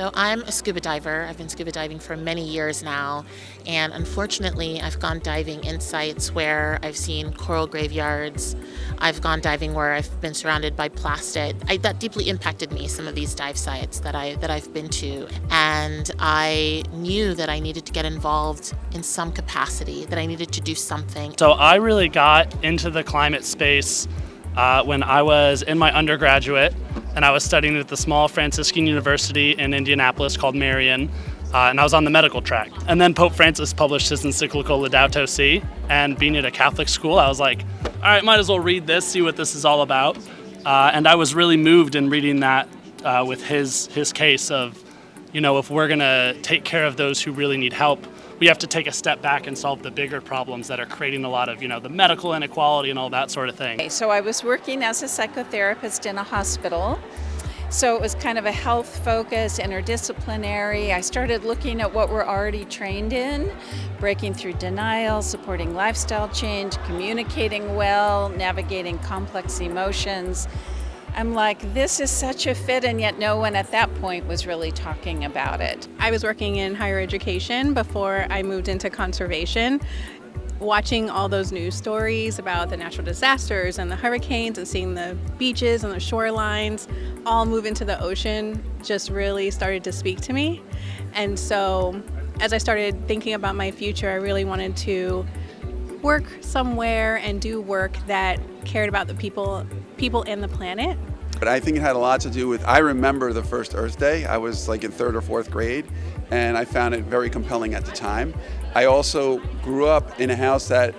So I'm a scuba diver. I've been scuba diving for many years now, and unfortunately, I've gone diving in sites where I've seen coral graveyards. I've gone diving where I've been surrounded by plastic. That deeply impacted me. Some of these dive sites that I've been to, and I knew that I needed to get involved in some capacity. That I needed to do something. So I really got into the climate space when I was in my undergraduate, and I was studying at the small Franciscan university in Indianapolis called Marian, and I was on the medical track. And then Pope Francis published his encyclical Laudato Si, and being at a Catholic school, I was like, all right, might as well read this, see what this is all about. And I was really moved in reading that with his case of, if we're going to take care of those who really need help, we have to take a step back and solve the bigger problems that are creating a lot of, the medical inequality and all that sort of thing. So I was working as a psychotherapist in a hospital. So it was kind of a health-focused, interdisciplinary. I started looking at what we're already trained in, breaking through denial, supporting lifestyle change, communicating well, navigating complex emotions. I'm like, this is such a fit, and yet no one at that point was really talking about it. I was working in higher education before I moved into conservation. Watching all those news stories about the natural disasters and the hurricanes and seeing the beaches and the shorelines all move into the ocean just really started to speak to me. And so as I started thinking about my future, I really wanted to work somewhere and do work that cared about the people and the planet. But I think it had a lot to do with, I remember the first Earth Day. I was like in 3rd or 4th grade, and I found it very compelling at the time. I also grew up in a house that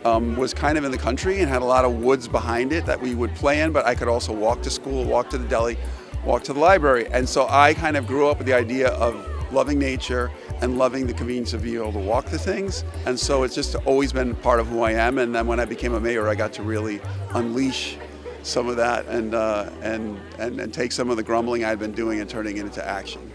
was kind of in the country and had a lot of woods behind it that we would play in, but I could also walk to school, walk to the deli, walk to the library. And so I kind of grew up with the idea of loving nature and loving the convenience of being able to walk to things. And so it's just always been part of who I am. And then when I became a mayor, I got to really unleash some of that and take some of the grumbling I'd been doing and turning it into action.